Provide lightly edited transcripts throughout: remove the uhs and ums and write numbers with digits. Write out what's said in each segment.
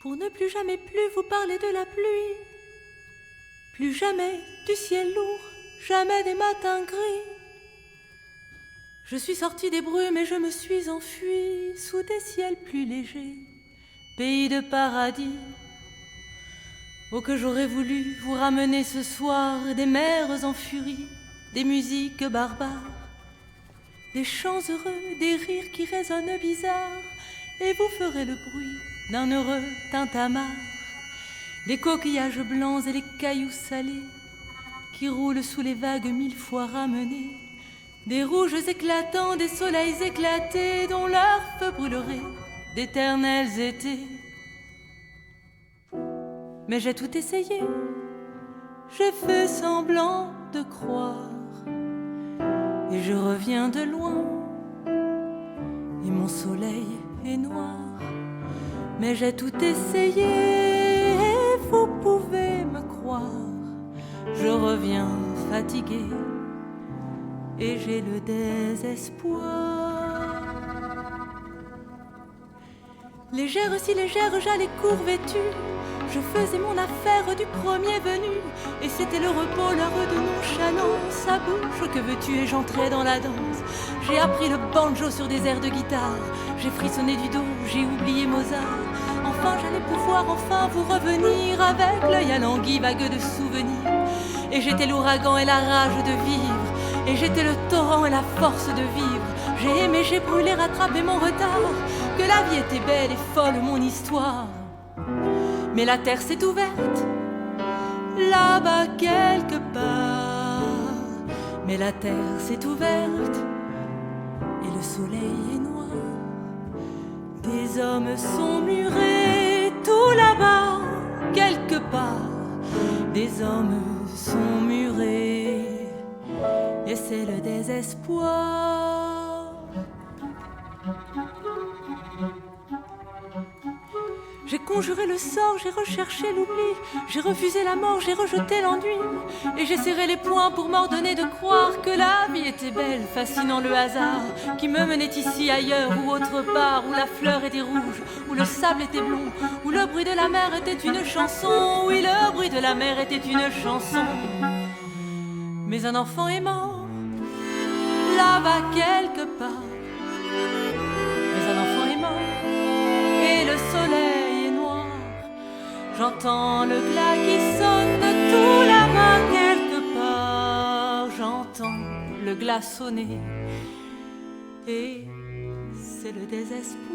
pour ne plus jamais plus vous parler de la pluie, plus jamais du ciel lourd, jamais des matins gris. Je suis sortie des brumes et je me suis enfuie sous des ciels plus légers, pays de paradis. Oh que j'aurais voulu vous ramener ce soir des mers en furie, des musiques barbares, des chants heureux, des rires qui résonnent bizarres, et vous ferez le bruit d'un heureux tintamarre, des coquillages blancs et les cailloux salés qui roulent sous les vagues 1000 fois ramenées, des rouges éclatants, des soleils éclatés dont leur feu brûlerait d'éternels étés. Mais j'ai tout essayé, j'ai fait semblant de croire, et je reviens de loin, et mon soleil est noir. Mais j'ai tout essayé, et vous pouvez me croire, je reviens fatigué, et j'ai le désespoir. Légère, si légère, j'allais court vêtue, je faisais mon affaire du premier venu, et c'était le repos, l'heure de nonchalance. À bouche, que veux-tu, et j'entrais dans la danse. J'ai appris le banjo sur des airs de guitare, j'ai frissonné du dos, j'ai oublié Mozart. Enfin j'allais pouvoir enfin vous revenir, avec l'œil alangui, vague de souvenirs. Et j'étais l'ouragan et la rage de vivre, et j'étais le torrent et la force de vivre. J'ai aimé, j'ai brûlé, rattrapé mon retard, que la vie était belle et folle mon histoire. Mais la terre s'est ouverte, là-bas quelque part. Mais la terre s'est ouverte, et le soleil est noir. Des hommes sont murés, tout là-bas, quelque part. Des hommes sont murés, et c'est le désespoir. J'ai conjuré le sort, j'ai recherché l'oubli, j'ai refusé la mort, j'ai rejeté l'ennui, et j'ai serré les poings pour m'ordonner de croire que la vie était belle, fascinant le hasard qui me menait ici, ailleurs ou autre part, où la fleur était rouge, où le sable était blond, où le bruit de la mer était une chanson. Oui, le bruit de la mer était une chanson. Mais un enfant est mort, là-bas quelque part. Mais un enfant est mort, et le soleil, j'entends le glas qui sonne tout là-bas quelque part. J'entends le glas sonner, et c'est le désespoir.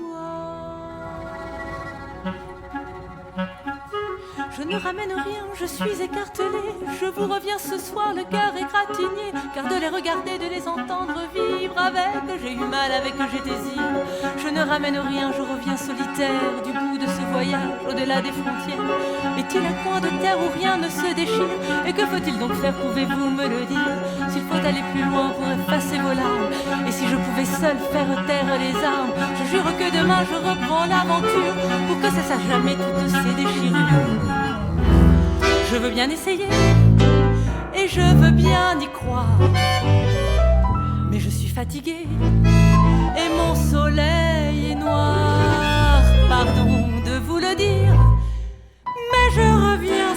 Je ne ramène rien, je suis écartelée, je vous reviens ce soir le cœur égratigné, car de les regarder, de les entendre vivre avec, j'ai eu mal avec, j'ai désir. Je ne ramène rien, je reviens solitaire du bout de ce voyage au-delà des frontières. Est-il un coin de terre où rien ne se déchire? Et que faut-il donc faire, pouvez-vous me le dire? S'il faut aller plus loin pour effacer vos larmes, et si je pouvais seul faire taire les armes, je jure que demain je reprends l'aventure, pour que cessent à jamais toutes ces déchirures. Je veux bien essayer, et je veux bien y croire, mais je suis fatiguée, et mon soleil est noir. Pardon de vous le dire, mais je reviens